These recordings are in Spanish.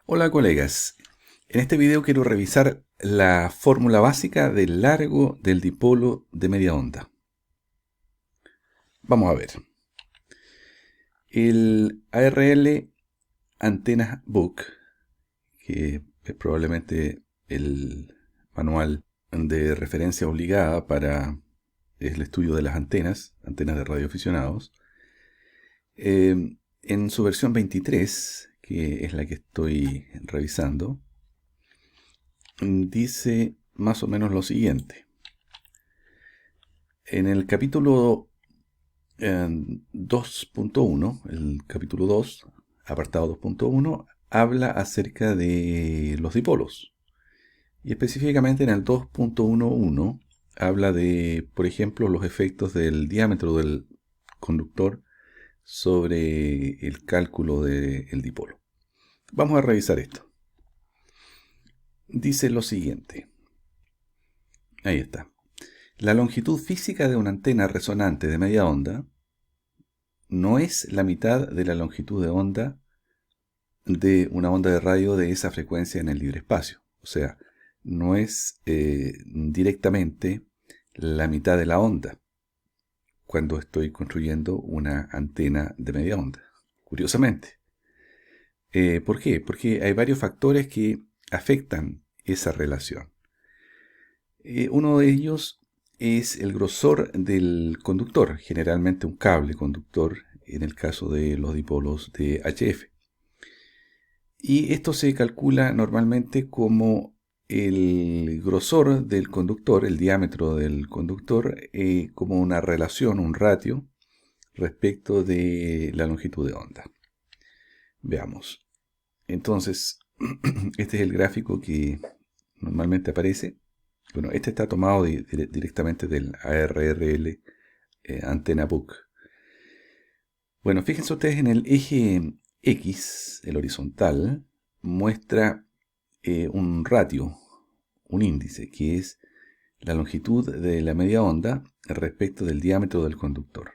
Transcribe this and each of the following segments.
Hola colegas, en este video quiero revisar la fórmula básica del largo del dipolo de media onda. Vamos a ver. El ARL Antennas Book, que es probablemente el manual de referencia obligada para el estudio de las antenas de radioaficionados, en su versión 23, que es la que estoy revisando, dice más o menos lo siguiente. En el capítulo 2.1, el capítulo 2, apartado 2.1, habla acerca de los dipolos. Y específicamente en el 2.11 habla de, por ejemplo, los efectos del diámetro del conductor sobre el cálculo del dipolo. Vamos a revisar esto. Dice lo siguiente. Ahí está. La longitud física de una antena resonante de media onda no es la mitad de la longitud de onda de una onda de radio de esa frecuencia en el libre espacio. O sea, no es directamente la mitad de la onda cuando estoy construyendo una antena de media onda. Curiosamente. ¿Por qué? Porque hay varios factores que afectan esa relación. Uno de ellos es el grosor del conductor, generalmente un cable conductor en el caso de los dipolos de HF. Y esto se calcula normalmente como el grosor del conductor, el diámetro del conductor, como una relación, un ratio, respecto de la longitud de onda. Veamos. Entonces, este es el gráfico que normalmente aparece. Bueno, este está tomado directamente del ARRL Antenna Book. Bueno, fíjense ustedes en el eje X, el horizontal, muestra un ratio, un índice, que es la longitud de la media onda respecto del diámetro del conductor.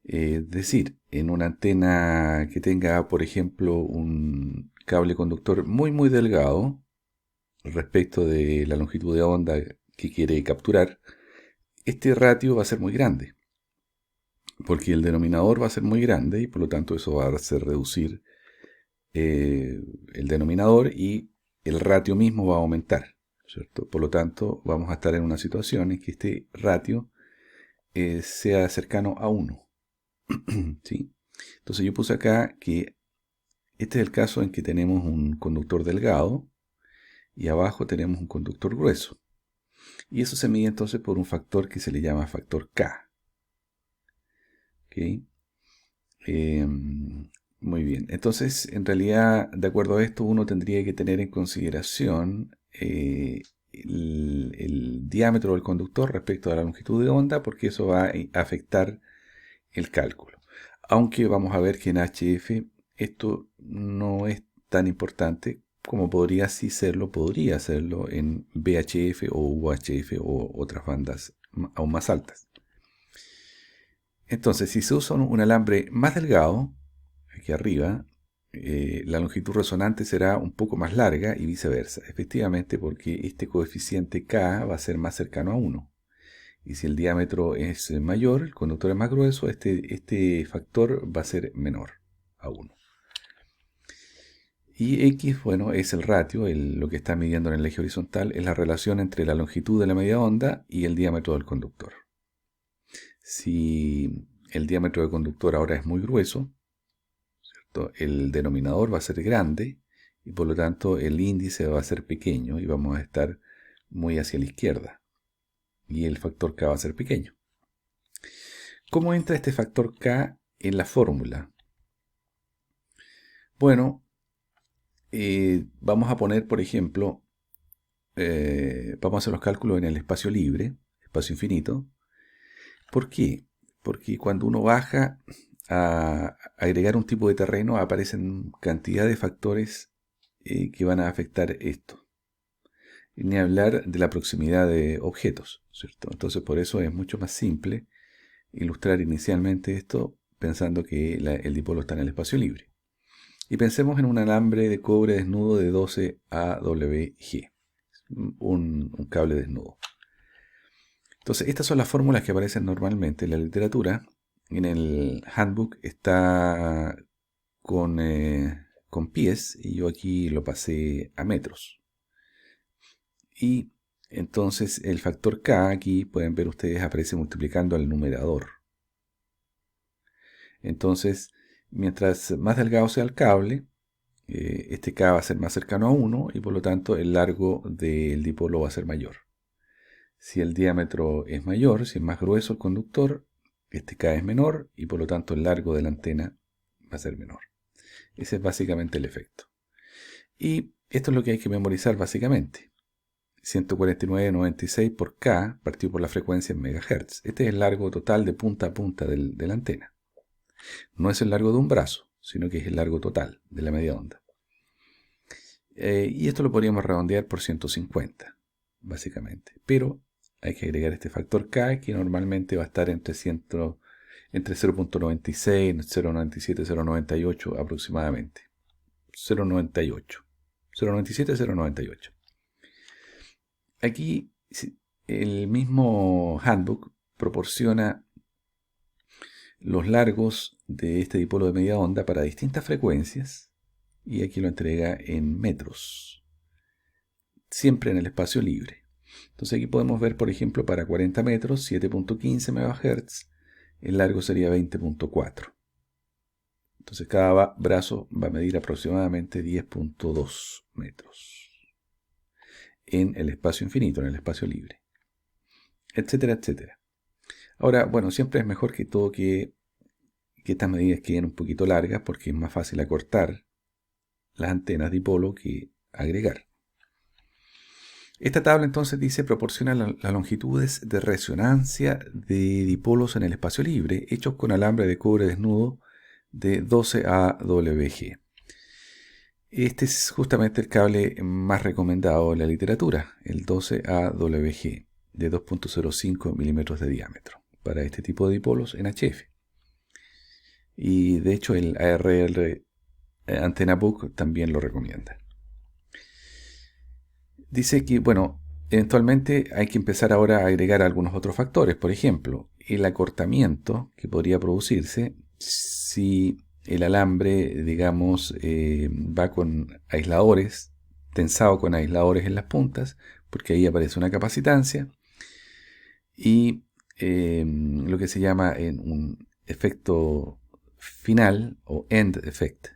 Es decir, en una antena que tenga, por ejemplo, un cable conductor muy delgado respecto de la longitud de onda que quiere capturar, este ratio va a ser muy grande, porque el denominador va a ser muy grande y por lo tanto eso va a hacer reducir el denominador y el ratio mismo va a aumentar, ¿cierto? Por lo tanto, vamos a estar en una situación en que este ratio sea cercano a 1. ¿Sí? Entonces yo puse acá que este es el caso en que tenemos un conductor delgado y abajo tenemos un conductor grueso. Y eso se mide entonces por un factor que se le llama factor K. ¿Okay? Muy bien. Entonces, en realidad, de acuerdo a esto, uno tendría que tener en consideración el diámetro del conductor respecto a la longitud de onda, porque eso va a afectar el cálculo. Aunque vamos a ver que en HF esto no es tan importante como podría serlo en VHF o UHF o otras bandas aún más altas. Entonces, si se usa un alambre más delgado, aquí arriba, la longitud resonante será un poco más larga y viceversa, efectivamente porque este coeficiente K va a ser más cercano a 1. Y si el diámetro es mayor, el conductor es más grueso, este factor va a ser menor a 1. Y X, bueno, es el ratio, lo que está midiendo en el eje horizontal, es la relación entre la longitud de la media onda y el diámetro del conductor. Si el diámetro del conductor ahora es muy grueso, ¿cierto? El denominador va a ser grande y por lo tanto el índice va a ser pequeño y vamos a estar muy hacia la izquierda. Y el factor K va a ser pequeño. ¿Cómo entra este factor K en la fórmula? Bueno, vamos a poner, por ejemplo, vamos a hacer los cálculos en el espacio libre, espacio infinito. ¿Por qué? Porque cuando uno baja a agregar un tipo de terreno aparecen cantidad de factores que van a afectar esto. Ni hablar de la proximidad de objetos, ¿cierto? Entonces por eso es mucho más simple ilustrar inicialmente esto pensando que el dipolo está en el espacio libre. Y pensemos en un alambre de cobre desnudo de 12 AWG, un cable desnudo. Entonces, estas son las fórmulas que aparecen normalmente en la literatura. En el handbook está con pies y yo aquí lo pasé a metros. Y entonces el factor K aquí, pueden ver ustedes, aparece multiplicando al numerador. Entonces, mientras más delgado sea el cable, este K va a ser más cercano a 1 y por lo tanto el largo del dipolo va a ser mayor. Si el diámetro es mayor, si es más grueso el conductor, este K es menor y por lo tanto el largo de la antena va a ser menor. Ese es básicamente el efecto. Y esto es lo que hay que memorizar básicamente. 149,96 por K partido por la frecuencia en MHz. Este es el largo total de punta a punta de la antena. No es el largo de un brazo, sino que es el largo total de la media onda. Y esto lo podríamos redondear por 150, básicamente. Pero hay que agregar este factor K, que normalmente va a estar entre 0.96, 0.97, 0.98 aproximadamente. 0.98. 0.97, 0.98. Aquí el mismo handbook proporciona los largos de este dipolo de media onda para distintas frecuencias y aquí lo entrega en metros, siempre en el espacio libre. Entonces aquí podemos ver, por ejemplo, para 40 metros, 7.15 MHz, el largo sería 20.4. Entonces cada brazo va a medir aproximadamente 10.2 metros en el espacio infinito, en el espacio libre, etcétera, etcétera. Ahora, bueno, siempre es mejor que todo que estas medidas queden un poquito largas porque es más fácil acortar las antenas dipolo que agregar. Esta tabla entonces dice proporciona las longitudes de resonancia de dipolos en el espacio libre hechos con alambre de cobre desnudo de 12 AWG. Este es justamente el cable más recomendado en la literatura, el 12 AWG de 2.05 milímetros de diámetro para este tipo de dipolos en HF. Y de hecho el ARR Antenna Book también lo recomienda. Dice que, bueno, eventualmente hay que empezar ahora a agregar algunos otros factores. Por ejemplo, el acortamiento que podría producirse si el alambre, digamos, va con aisladores, tensado con aisladores en las puntas, porque ahí aparece una capacitancia. Y lo que se llama un efecto final o end effect.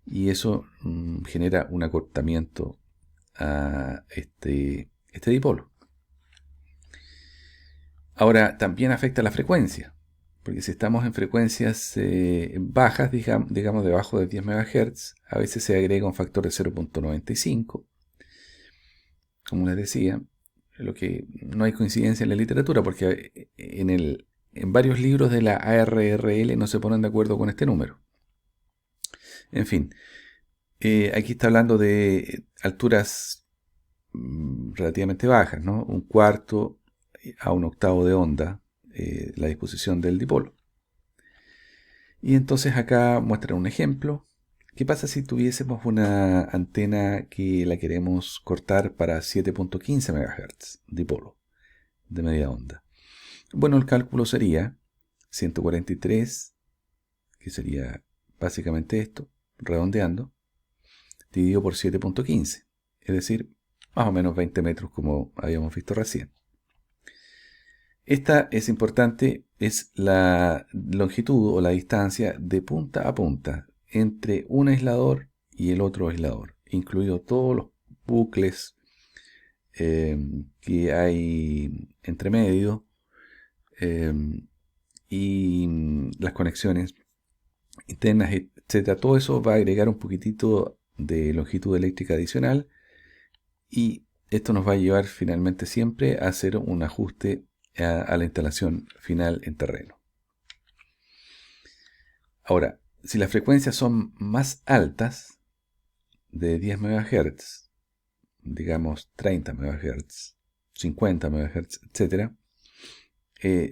Y eso genera un acortamiento a este dipolo. Ahora, también afecta la frecuencia, porque si estamos en frecuencias bajas, digamos debajo de 10 MHz, a veces se agrega un factor de 0.95, como les decía, lo que no hay coincidencia en la literatura, porque en varios libros de la ARRL no se ponen de acuerdo con este número. En fin, aquí está hablando de alturas relativamente bajas, ¿no? Un cuarto a un octavo de onda, la disposición del dipolo. Y entonces acá muestran un ejemplo. ¿Qué pasa si tuviésemos una antena que la queremos cortar para 7.15 MHz dipolo de media onda? Bueno, el cálculo sería 143, que sería básicamente esto, redondeando, dividido por 7.15, es decir, más o menos 20 metros como habíamos visto recién. Esta es importante, es la longitud o la distancia de punta a punta entre un aislador y el otro aislador, incluido todos los bucles que hay entre medio y las conexiones internas, etc. Todo eso va a agregar un poquitito de longitud eléctrica adicional y esto nos va a llevar finalmente siempre a hacer un ajuste a la instalación final en terreno. Ahora, si las frecuencias son más altas, de 10 MHz, digamos 30 MHz, 50 MHz, etc.,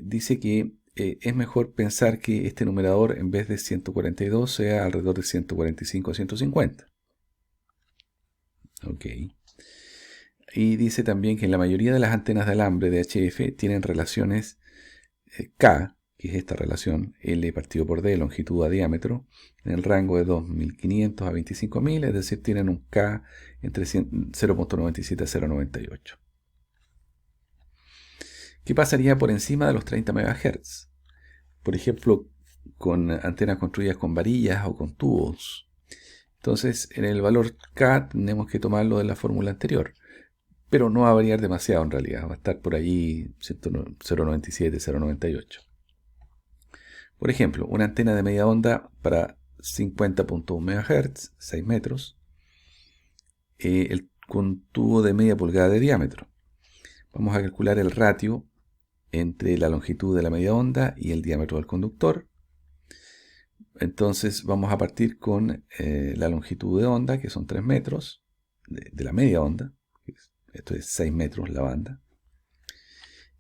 dice que es mejor pensar que este numerador en vez de 142 sea alrededor de 145 a 150. Ok. Y dice también que en la mayoría de las antenas de alambre de HF tienen relaciones K, que es esta relación, L partido por D, longitud a diámetro, en el rango de 2500 a 25000, es decir, tienen un K entre 0.97 a 0.98. ¿Qué pasaría por encima de los 30 MHz? Por ejemplo, con antenas construidas con varillas o con tubos. Entonces, en el valor K tenemos que tomarlo de la fórmula anterior, pero no va a variar demasiado en realidad, va a estar por allí 0.97, 0.98. Por ejemplo, una antena de media onda para 50.1 MHz, 6 metros, con tubo de media pulgada de diámetro. Vamos a calcular el ratio entre la longitud de la media onda y el diámetro del conductor. Entonces vamos a partir con la longitud de onda, que son 3 metros, de la media onda. Esto es 6 metros la banda.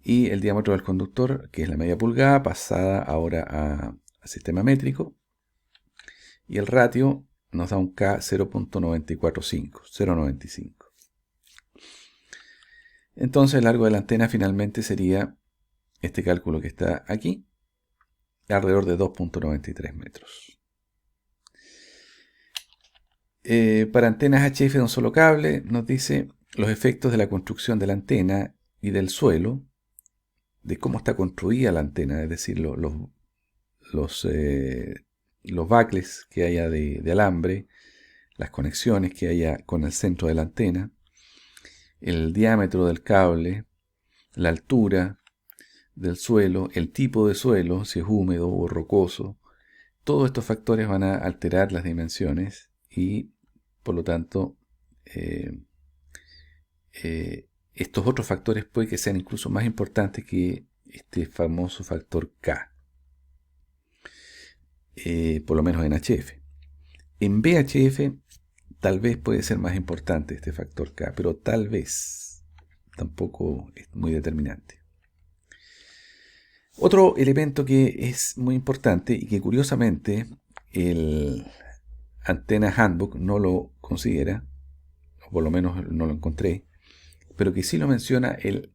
Y el diámetro del conductor, que es la media pulgada, pasada ahora a sistema métrico. Y el ratio nos da un K 0.945, 0.95. Entonces el largo de la antena finalmente sería este cálculo que está aquí, alrededor de 2.93 metros. Para antenas HF de un solo cable, nos dice los efectos de la construcción de la antena y del suelo, de cómo está construida la antena, es decir, los bucles que haya de alambre, las conexiones que haya con el centro de la antena, el diámetro del cable, la altura del suelo, el tipo de suelo, si es húmedo o rocoso. Todos estos factores van a alterar las dimensiones y, por lo tanto, estos otros factores puede que sean incluso más importantes que este famoso factor K, por lo menos en HF. En VHF tal vez puede ser más importante este factor K, pero tal vez tampoco es muy determinante. Otro elemento que es muy importante y que curiosamente el Antenna Handbook no lo considera, o por lo menos no lo encontré, pero que sí lo menciona el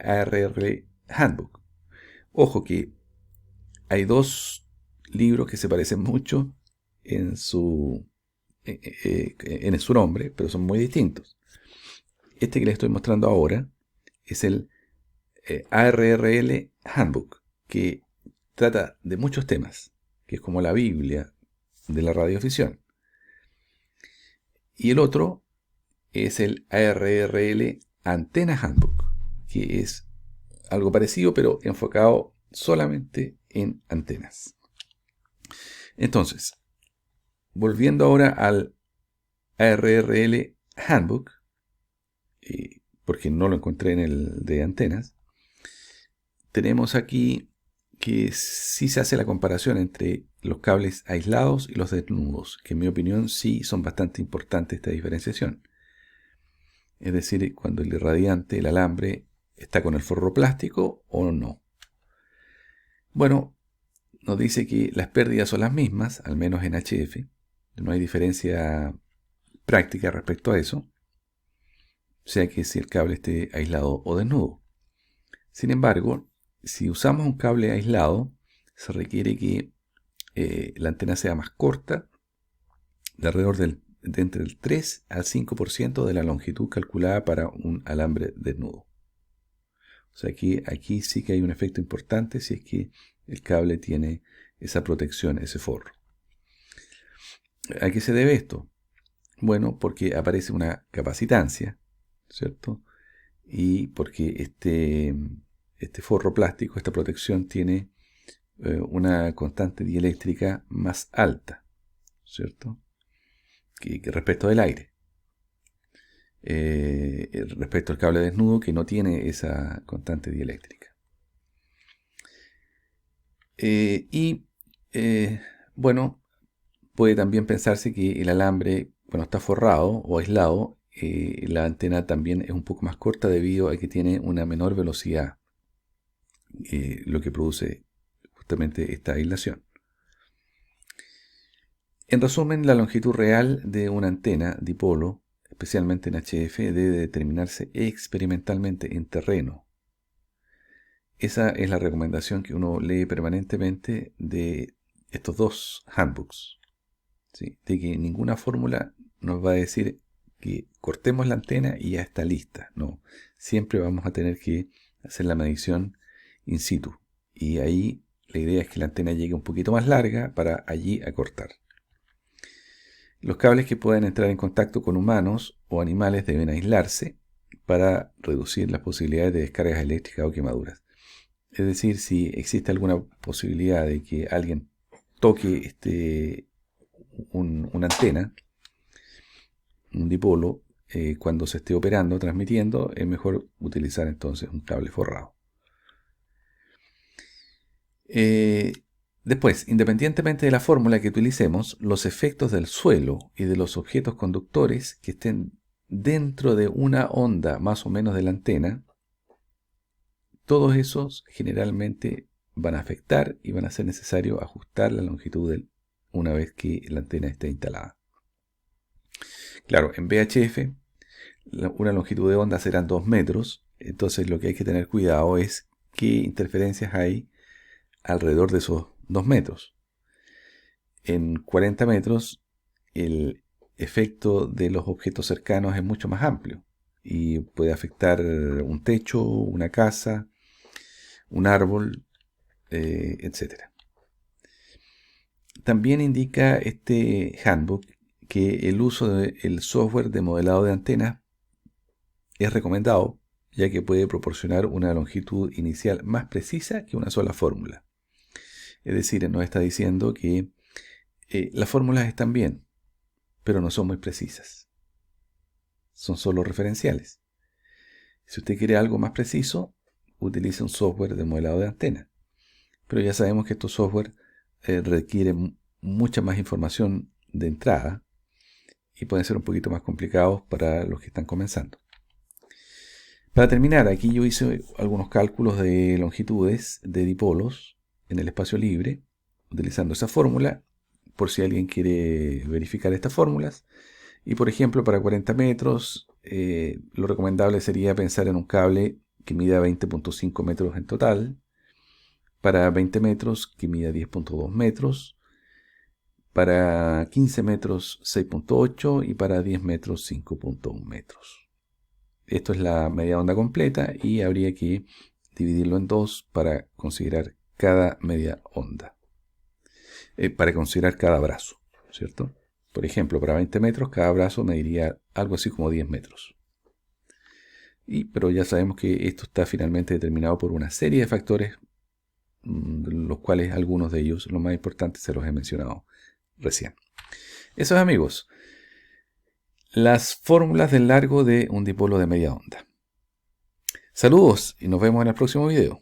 ARR Handbook. Ojo que hay dos libros que se parecen mucho en su nombre, pero son muy distintos. Este que les estoy mostrando ahora es el ARRL Handbook, que trata de muchos temas, que es como la Biblia de la radioafición. Y el otro es el ARRL Antenna Handbook, que es algo parecido, pero enfocado solamente en antenas. Entonces, volviendo ahora al ARRL Handbook, porque no lo encontré en el de antenas, tenemos aquí que sí se hace la comparación entre los cables aislados y los desnudos, que en mi opinión sí son bastante importantes esta diferenciación. Es decir, cuando el irradiante, el alambre, está con el forro plástico o no. Bueno, nos dice que las pérdidas son las mismas, al menos en HF. No hay diferencia práctica respecto a eso, sea que si el cable esté aislado o desnudo. Sin embargo, si usamos un cable aislado, se requiere que la antena sea más corta, de alrededor de entre el 3 al 5% de la longitud calculada para un alambre desnudo. O sea que aquí sí que hay un efecto importante si es que el cable tiene esa protección, ese forro. ¿A qué se debe esto? Bueno, porque aparece una capacitancia, ¿cierto? Y porque este forro plástico, esta protección, tiene una constante dieléctrica más alta, ¿cierto? Que respecto del aire. Respecto al cable desnudo, que no tiene esa constante dieléctrica. Bueno, puede también pensarse que el alambre, cuando está forrado o aislado, la antena también es un poco más corta debido a que tiene una menor velocidad. lo que produce justamente esta aislación. En resumen, la longitud real de una antena dipolo, especialmente en HF, debe determinarse experimentalmente en terreno. Esa es la recomendación que uno lee permanentemente de estos dos handbooks, ¿sí? De que ninguna fórmula nos va a decir que cortemos la antena y ya está lista. No, siempre vamos a tener que hacer la medición in situ. Y ahí la idea es que la antena llegue un poquito más larga para allí acortar. Los cables que puedan entrar en contacto con humanos o animales deben aislarse para reducir las posibilidades de descargas eléctricas o quemaduras. Es decir, si existe alguna posibilidad de que alguien toque una antena, un dipolo, cuando se esté operando, transmitiendo, es mejor utilizar entonces un cable forrado. Después, independientemente de la fórmula que utilicemos, los efectos del suelo y de los objetos conductores que estén dentro de una onda más o menos de la antena, todos esos generalmente van a afectar y van a ser necesario ajustar la longitud una vez que la antena esté instalada. Claro, en VHF una longitud de onda serán 2 metros, entonces lo que hay que tener cuidado es qué interferencias hay alrededor de esos 2 metros. En 40 metros el efecto de los objetos cercanos es mucho más amplio y puede afectar un techo, una casa, un árbol, etc. También indica este handbook que el uso del software de modelado de antenas es recomendado, ya que puede proporcionar una longitud inicial más precisa que una sola fórmula. Es decir, nos está diciendo que las fórmulas están bien, pero no son muy precisas. Son solo referenciales. Si usted quiere algo más preciso, utilice un software de modelado de antena. Pero ya sabemos que estos software requieren mucha más información de entrada y pueden ser un poquito más complicados para los que están comenzando. Para terminar, aquí yo hice algunos cálculos de longitudes de dipolos en el espacio libre, utilizando esa fórmula, por si alguien quiere verificar estas fórmulas. Y por ejemplo, para 40 metros, lo recomendable sería pensar en un cable que mida 20.5 metros en total, para 20 metros que mida 10.2 metros, para 15 metros 6.8 y para 10 metros 5.1 metros. Esto es la media onda completa y habría que dividirlo en dos para considerar cada media onda. Para considerar cada brazo, ¿cierto? Por ejemplo, para 20 metros cada brazo mediría algo así como 10 metros. Pero ya sabemos que esto está finalmente determinado por una serie de factores, los cuales algunos de ellos, los más importantes, se los he mencionado recién. Eso es, amigos, las fórmulas del largo de un dipolo de media onda. Saludos y nos vemos en el próximo video.